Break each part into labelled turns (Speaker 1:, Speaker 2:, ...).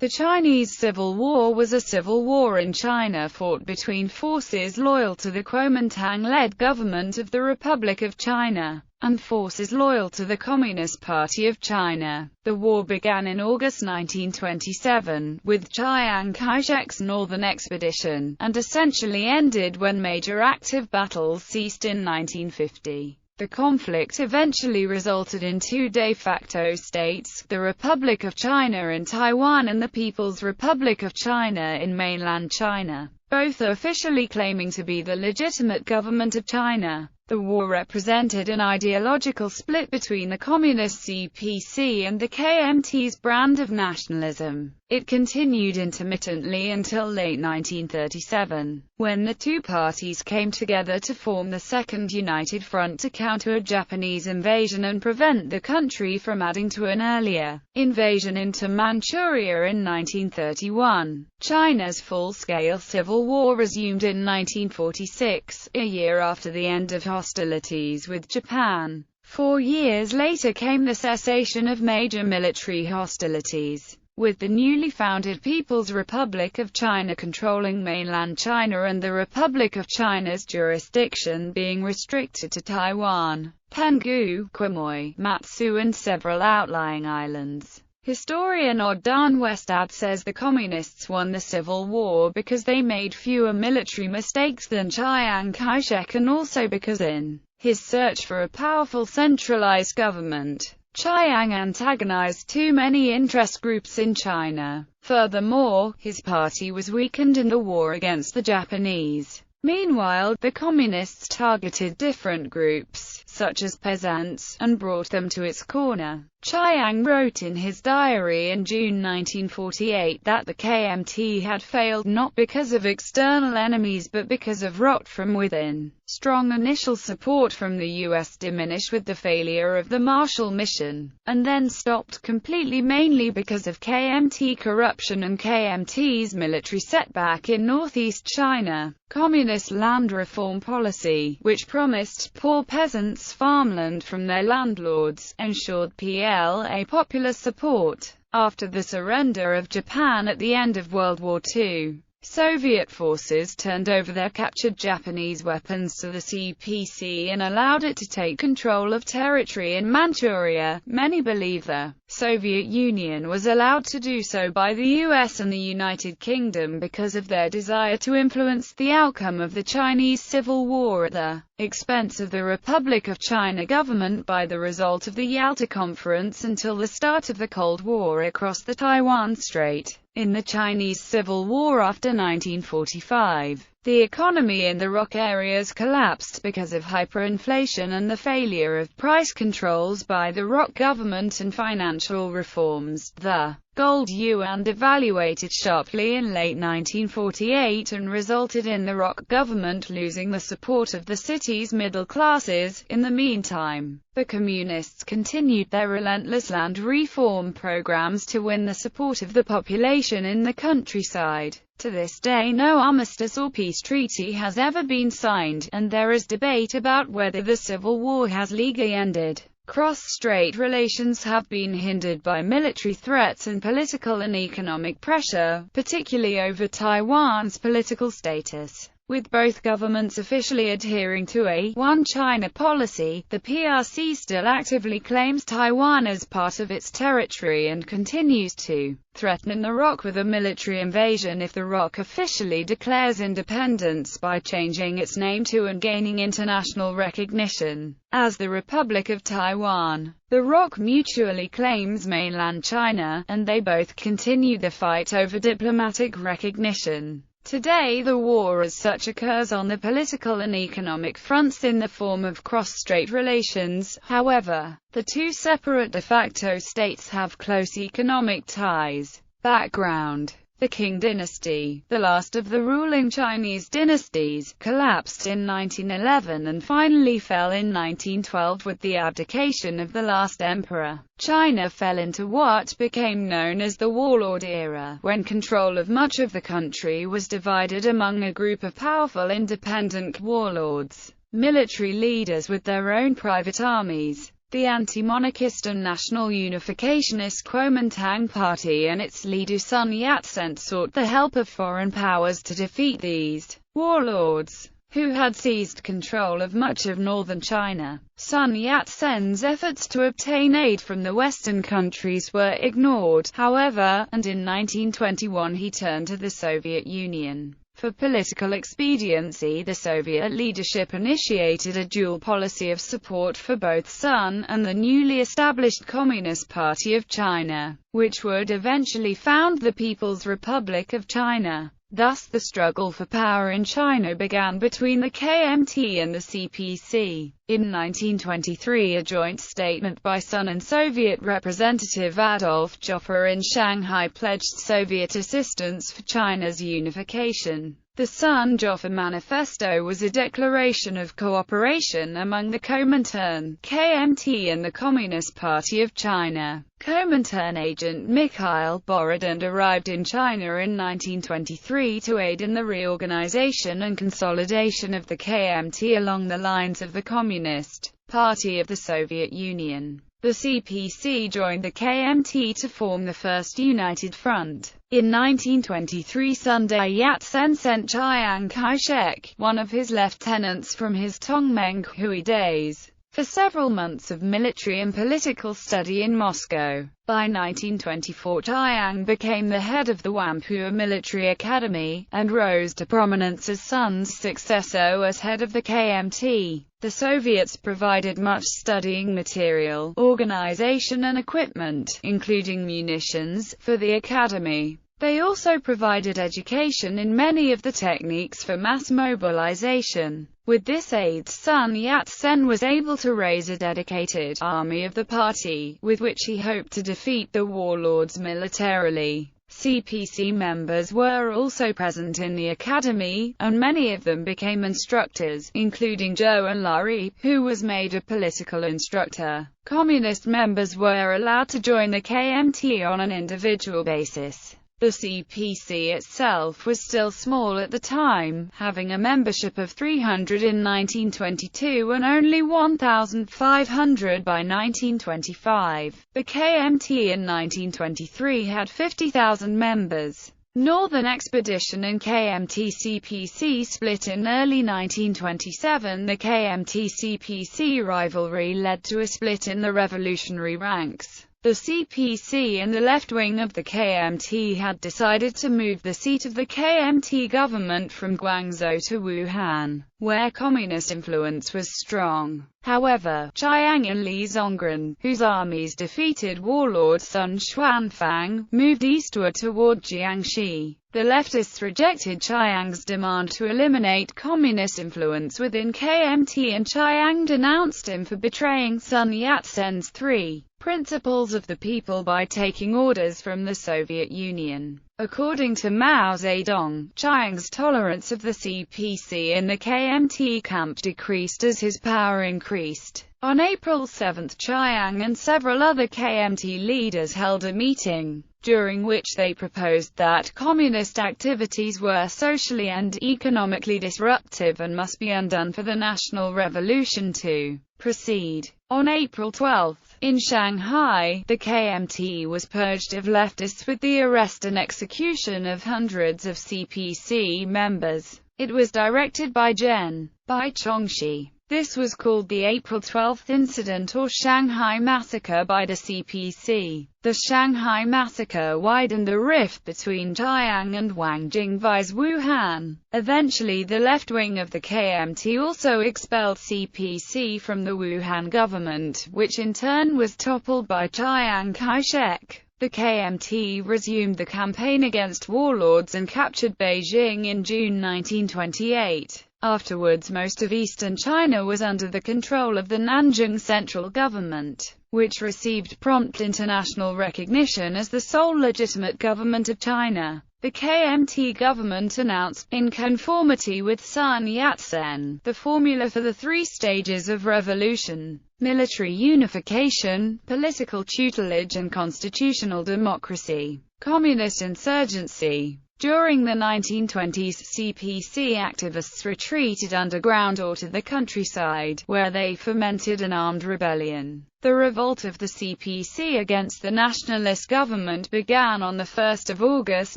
Speaker 1: The Chinese Civil War was a civil war in China fought between forces loyal to the Kuomintang-led government of the Republic of China and forces loyal to the Communist Party of China. The war began in August 1927, with Chiang Kai-shek's northern expedition, and essentially ended when major active battles ceased in 1950. The conflict eventually resulted in two de facto states, the Republic of China in Taiwan and the People's Republic of China in mainland China, both officially claiming to be the legitimate government of China. The war represented an ideological split between the Communist CPC and the KMT's brand of nationalism. It continued intermittently until late 1937, when the two parties came together to form the Second United Front to counter a Japanese invasion and prevent the country from adding to an earlier invasion into Manchuria in 1931. China's full-scale civil war resumed in 1946, a year after the end of hostilities with Japan. 4 years later came the cessation of major military hostilities, with the newly founded People's Republic of China controlling mainland China and the Republic of China's jurisdiction being restricted to Taiwan, Penghu, Quemoy, Matsu and several outlying islands. Historian Oddan Westad says the Communists won the Civil War because they made fewer military mistakes than Chiang Kai-shek, and also because in his search for a powerful centralized government, Chiang antagonized too many interest groups in China. Furthermore, his party was weakened in the war against the Japanese. Meanwhile, the Communists targeted different groups, such as peasants, and brought them to its corner. Chiang wrote in his diary in June 1948 that the KMT had failed not because of external enemies but because of rot from within. Strong initial support from the US diminished with the failure of the Marshall Mission, and then stopped completely mainly because of KMT corruption and KMT's military setback in northeast China. Communist land reform policy, which promised poor peasants farmland from their landlords, ensured PLA popular support. After the surrender of Japan at the end of World War II, Soviet forces turned over their captured Japanese weapons to the CPC and allowed it to take control of territory in Manchuria. Many believe the Soviet Union was allowed to do so by the US and the United Kingdom because of their desire to influence the outcome of the Chinese Civil War at the expense of the Republic of China government by the result of the Yalta Conference until the start of the Cold War across the Taiwan Strait. In the Chinese Civil War after 1945, the economy in the ROC areas collapsed because of hyperinflation and the failure of price controls by the ROC government and financial reforms. The gold yuan devaluated sharply in late 1948 and resulted in the ROC government losing the support of the city's middle classes. In the meantime, the Communists continued their relentless land reform programs to win the support of the population in the countryside. To this day no armistice or peace treaty has ever been signed, and there is debate about whether the Civil War has legally ended. Cross-strait relations have been hindered by military threats and political and economic pressure, particularly over Taiwan's political status. With both governments officially adhering to a One China policy, the PRC still actively claims Taiwan as part of its territory and continues to threaten the ROC with a military invasion if the ROC officially declares independence by changing its name to and gaining international recognition as the Republic of Taiwan. The ROC mutually claims mainland China, and they both continue the fight over diplomatic recognition. Today the war as such occurs on the political and economic fronts in the form of cross-strait relations. However, the two separate de facto states have close economic ties. Background: the Qing dynasty, the last of the ruling Chinese dynasties, collapsed in 1911 and finally fell in 1912 with the abdication of the last emperor. China fell into what became known as the Warlord Era, when control of much of the country was divided among a group of powerful independent warlords, military leaders with their own private armies. The anti-monarchist and national unificationist Kuomintang Party and its leader Sun Yat-sen sought the help of foreign powers to defeat these warlords, who had seized control of much of northern China. Sun Yat-sen's efforts to obtain aid from the Western countries were ignored, however, and in 1921 he turned to the Soviet Union. For political expediency, the Soviet leadership initiated a dual policy of support for both Sun and the newly established Communist Party of China, which would eventually found the People's Republic of China. Thus the struggle for power in China began between the KMT and the CPC. In 1923, a joint statement by Sun and Soviet Representative Adolf Joffe in Shanghai pledged Soviet assistance for China's unification. The Sun-Joffe Manifesto was a declaration of cooperation among the Kuomintang, KMT and the Communist Party of China. Kuomintang agent Mikhail Borodin arrived in China in 1923 to aid in the reorganization and consolidation of the KMT along the lines of the Communist Party of the Soviet Union. The CPC joined the KMT to form the First United Front. In 1923, Sun Yat-sen sent Chiang Kai-shek, one of his lieutenants from his Tongmeng-Hui days, for several months of military and political study in Moscow. By 1924, Chiang became the head of the Whampoa Military Academy, and rose to prominence as Sun's successor as head of the KMT. The Soviets provided much studying material, organization and equipment, including munitions, for the academy. They also provided education in many of the techniques for mass mobilization. With this aid, Sun Yat-sen was able to raise a dedicated army of the party, with which he hoped to defeat the warlords militarily. CPC members were also present in the academy, and many of them became instructors, including Zhou Enlai, who was made a political instructor. Communist members were allowed to join the KMT on an individual basis. The CPC itself was still small at the time, having a membership of 300 in 1922 and only 1,500 by 1925. The KMT in 1923 had 50,000 members. Northern Expedition and KMT-CPC split in early 1927. The KMT-CPC rivalry led to a split in the revolutionary ranks. The CPC and the left wing of the KMT had decided to move the seat of the KMT government from Guangzhou to Wuhan, where communist influence was strong. However, Chiang and Li Zongren, whose armies defeated warlord Sun Xuanfang, moved eastward toward Jiangxi. The leftists rejected Chiang's demand to eliminate communist influence within KMT, and Chiang denounced him for betraying Sun Yat-sen's three principles of the people by taking orders from the Soviet Union. According to Mao Zedong, Chiang's tolerance of the CPC in the KMT camp decreased as his power increased. On April 7, Chiang and several other KMT leaders held a meeting, during which they proposed that communist activities were socially and economically disruptive and must be undone for the national revolution to proceed. On April 12, in Shanghai, the KMT was purged of leftists with the arrest and execution of hundreds of CPC members. It was directed by Zhen Baichongxi. This was called the April 12 incident or Shanghai Massacre by the CPC. The Shanghai Massacre widened the rift between Chiang and Wang Jingvei's Wuhan. Eventually the left wing of the KMT also expelled CPC from the Wuhan government, which in turn was toppled by Chiang Kai-shek. The KMT resumed the campaign against warlords and captured Beijing in June 1928. Afterwards, most of eastern China was under the control of the Nanjing central government, which received prompt international recognition as the sole legitimate government of China. The KMT government announced, in conformity with Sun Yat-sen, the formula for the three stages of revolution: military unification, political tutelage and constitutional democracy. Communist insurgency. During the 1920s, CPC activists retreated underground or to the countryside, where they fomented an armed rebellion. The revolt of the CPC against the nationalist government began on 1 August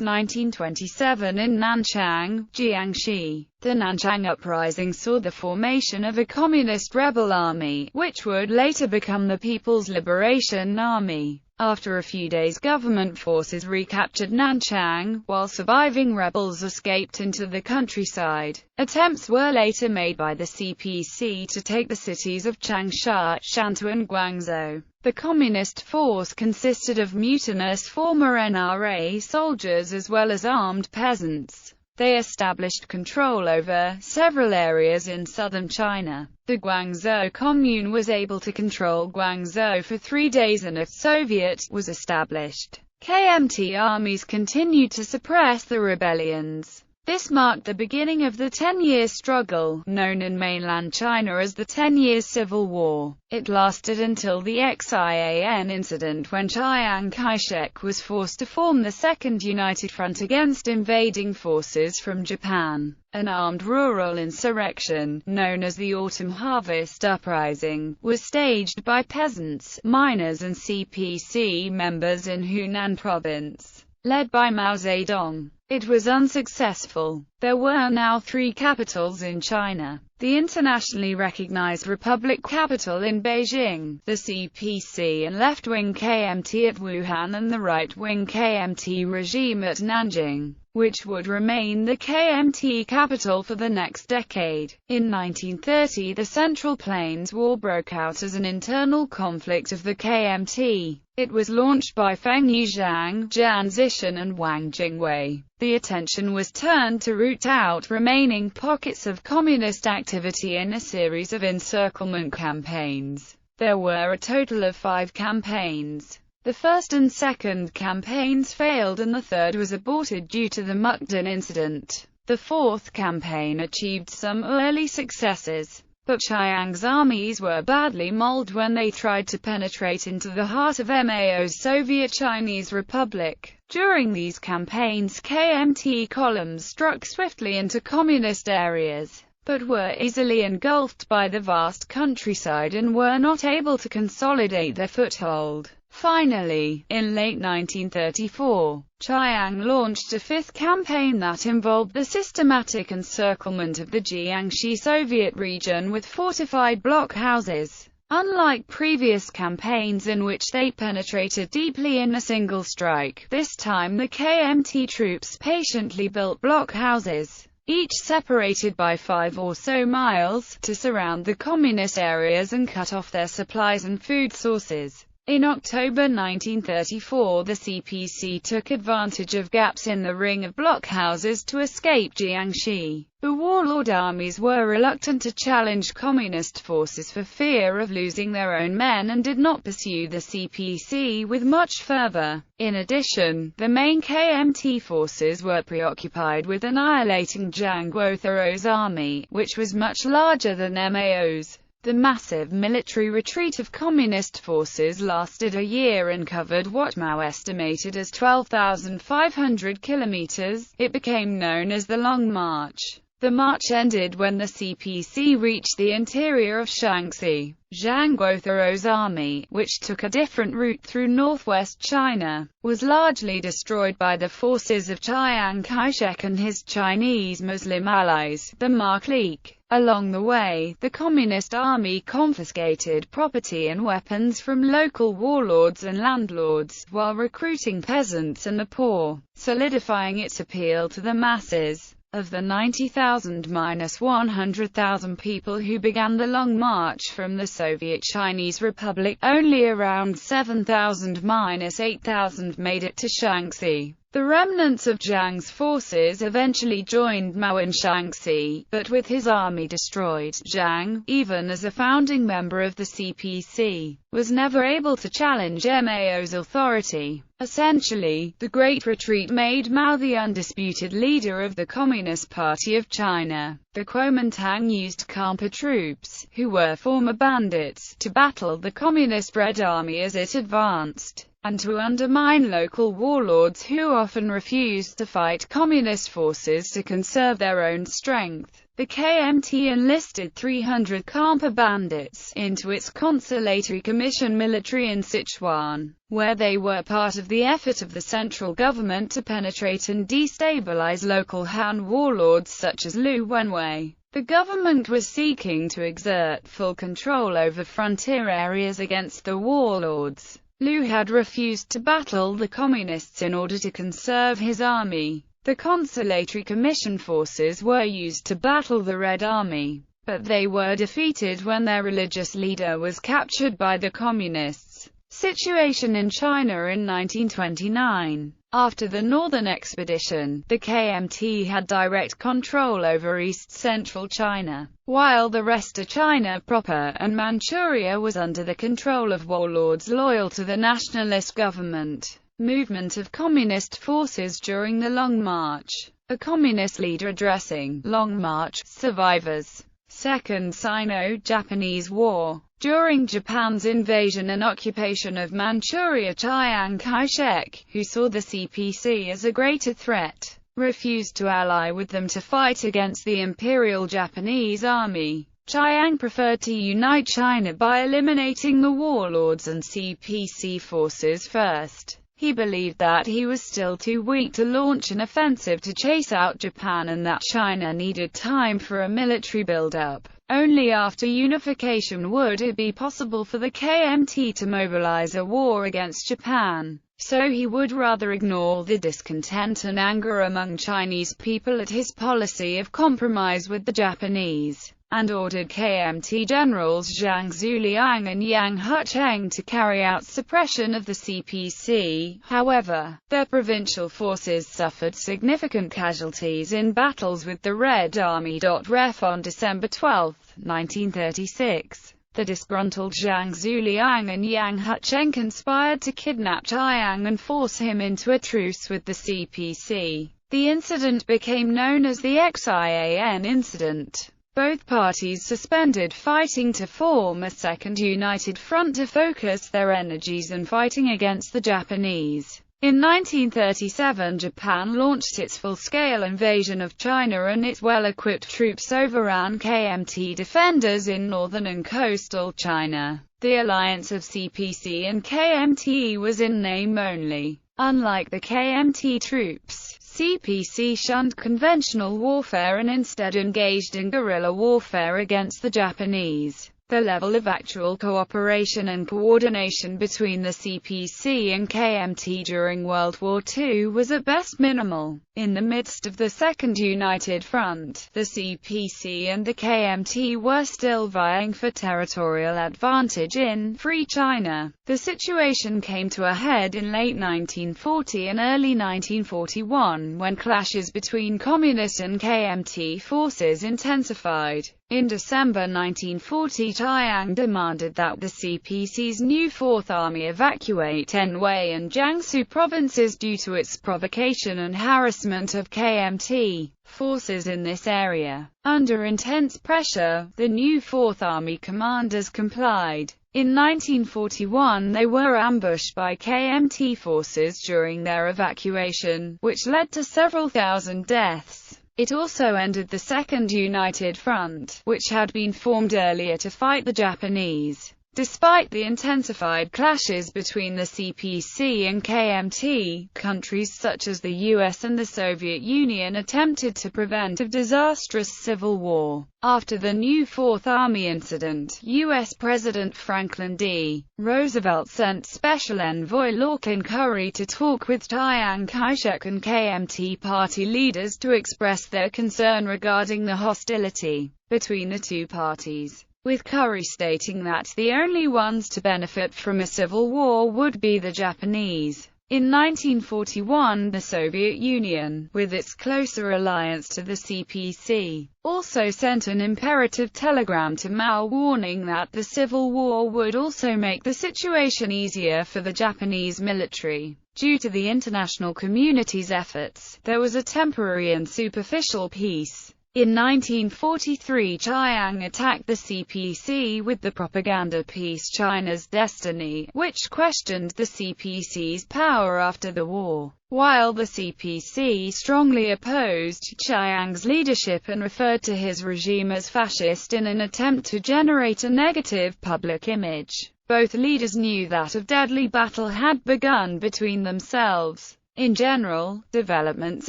Speaker 1: 1927 in Nanchang, Jiangxi. The Nanchang Uprising saw the formation of a communist rebel army, which would later become the People's Liberation Army. After a few days, government forces recaptured Nanchang, while surviving rebels escaped into the countryside. Attempts were later made by the CPC to take the cities of Changsha, Shantou and Guangzhou. The communist force consisted of mutinous former NRA soldiers as well as armed peasants. They established control over several areas in southern China. The Guangzhou Commune was able to control Guangzhou for 3 days and a Soviet was established. KMT armies continued to suppress the rebellions. This marked the beginning of the 10-year struggle, known in mainland China as the 10 Years' Civil War. It lasted until the Xian incident when Chiang Kai-shek was forced to form the Second United Front against invading forces from Japan. An armed rural insurrection, known as the Autumn Harvest Uprising, was staged by peasants, miners and CPC members in Hunan province, led by Mao Zedong. It was unsuccessful. There were now 3 capitals in China: the internationally recognized Republic capital in Beijing, the CPC and left-wing KMT at Wuhan, and the right-wing KMT regime at Nanjing, which would remain the KMT capital for the next decade. In 1930, the Central Plains War broke out as an internal conflict of the KMT. It was launched by Feng Yuzhang, Jian Zishan and Wang Jingwei. The attention was turned to root out remaining pockets of communist activity in a series of encirclement campaigns. There were a total of 5 campaigns. The first and second campaigns failed and the third was aborted due to the Mukden incident. The fourth campaign achieved some early successes, but Chiang's armies were badly mauled when they tried to penetrate into the heart of Mao's Soviet Chinese Republic. During these campaigns, KMT columns struck swiftly into communist areas, but were easily engulfed by the vast countryside and were not able to consolidate their foothold. Finally, in late 1934, Chiang launched a 5th campaign that involved the systematic encirclement of the Jiangxi Soviet region with fortified blockhouses. Unlike previous campaigns in which they penetrated deeply in a single strike, this time the KMT troops patiently built blockhouses, each separated by 5 or so miles, to surround the communist areas and cut off their supplies and food sources. In October 1934, the CPC took advantage of gaps in the ring of blockhouses to escape Jiangxi. The warlord armies were reluctant to challenge communist forces for fear of losing their own men and did not pursue the CPC with much fervor. In addition, the main KMT forces were preoccupied with annihilating Zhang Guothao's army, which was much larger than Mao's. The massive military retreat of communist forces lasted a year and covered what Mao estimated as 12,500 kilometers. It became known as the Long March. The march ended when the CPC reached the interior of Shaanxi. Zhang Guothao's army, which took a different route through northwest China, was largely destroyed by the forces of Chiang Kai-shek and his Chinese Muslim allies, the Ma clique. Along the way, the Communist Army confiscated property and weapons from local warlords and landlords, while recruiting peasants and the poor, solidifying its appeal to the masses. Of the 90,000–100,000 people who began the Long March from the Soviet Chinese Republic, only around 7,000–8,000 made it to Shaanxi. The remnants of Zhang's forces eventually joined Mao in Shaanxi, but with his army destroyed, Zhang, even as a founding member of the CPC, was never able to challenge Mao's authority. Essentially, the Great Retreat made Mao the undisputed leader of the Communist Party of China. The Kuomintang used Khampa troops, who were former bandits, to battle the Communist Red Army as it advanced. and to undermine local warlords who often refused to fight communist forces to conserve their own strength. The KMT enlisted 300 Khampa bandits into its consolatory commission military in Sichuan, where they were part of the effort of the central government to penetrate and destabilize local Han warlords such as Liu Wenwei. The government was seeking to exert full control over frontier areas against the warlords. Liu had refused to battle the communists in order to conserve his army. The consolatory commission forces were used to battle the Red Army, but they were defeated when their religious leader was captured by the communists. Situation in China in 1929. After the Northern Expedition, the KMT had direct control over east-central China, while the rest of China proper and Manchuria was under the control of warlords loyal to the nationalist government. Movement of communist forces during the Long March. A communist leader addressing Long March survivors. Second Sino-Japanese War. During Japan's invasion and occupation of Manchuria, Chiang Kai-shek, who saw the CPC as a greater threat, refused to ally with them to fight against the Imperial Japanese Army. Chiang preferred to unite China by eliminating the warlords and CPC forces first. He believed that he was still too weak to launch an offensive to chase out Japan and that China needed time for a military build-up. Only after unification would it be possible for the KMT to mobilize a war against Japan. So he would rather ignore the discontent and anger among Chinese people at his policy of compromise with the Japanese, and ordered KMT generals Zhang Zuliang and Yang Hucheng to carry out suppression of the CPC. However, their provincial forces suffered significant casualties in battles with the Red Army. Ref on December 12, 1936. The disgruntled Zhang Zuliang and Yang Hucheng conspired to kidnap Chiang and force him into a truce with the CPC. The incident became known as the Xian incident. Both parties suspended fighting to form a second united front to focus their energies on fighting against the Japanese. In 1937, Japan launched its full-scale invasion of China and its well-equipped troops overran KMT defenders in northern and coastal China. The alliance of CPC and KMT was in name only. Unlike the KMT troops, CPC shunned conventional warfare and instead engaged in guerrilla warfare against the Japanese. The level of actual cooperation and coordination between the CPC and KMT during World War II was at best minimal. In the midst of the Second United Front, the CPC and the KMT were still vying for territorial advantage in Free China. The situation came to a head in late 1940 and early 1941 when clashes between Communist and KMT forces intensified. In December 1940, Chiang demanded that the CPC's new Fourth Army evacuate Anhui and Jiangsu provinces due to its provocation and harassment of KMT forces in this area. Under intense pressure, the new Fourth Army commanders complied. In 1941, they were ambushed by KMT forces during their evacuation, which led to several thousand deaths. It also ended the Second United Front, which had been formed earlier to fight the Japanese. Despite the intensified clashes between the CPC and KMT, countries such as the US and the Soviet Union attempted to prevent a disastrous civil war. After the new Fourth Army incident, US President Franklin D. Roosevelt sent Special Envoy Lachlan Curry to talk with Chiang Kai-shek and KMT party leaders to express their concern regarding the hostility between the two parties, with Curry stating that the only ones to benefit from a civil war would be the Japanese. In 1941, the Soviet Union, with its closer alliance to the CPC, also sent an imperative telegram to Mao warning that the civil war would also make the situation easier for the Japanese military. Due to the international community's efforts, there was a temporary and superficial peace. In 1943, Chiang attacked the CPC with the propaganda piece China's Destiny, which questioned the CPC's power after the war. While the CPC strongly opposed Chiang's leadership and referred to his regime as fascist in an attempt to generate a negative public image, both leaders knew that a deadly battle had begun between themselves. In general, developments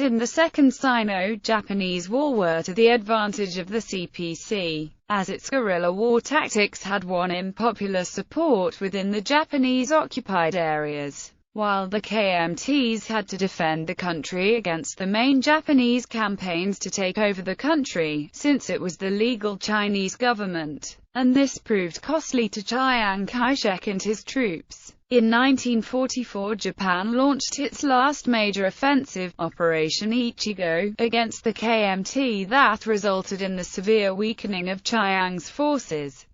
Speaker 1: in the Second Sino-Japanese War were to the advantage of the CPC, as its guerrilla war tactics had won him popular support within the Japanese-occupied areas, while the KMTs had to defend the country against the main Japanese campaigns to take over the country, since it was the legal Chinese government, and this proved costly to Chiang Kai-shek and his troops. In 1944, Japan launched its last major offensive, Operation Ichigo, against the KMT that resulted in the severe weakening of Chiang's forces.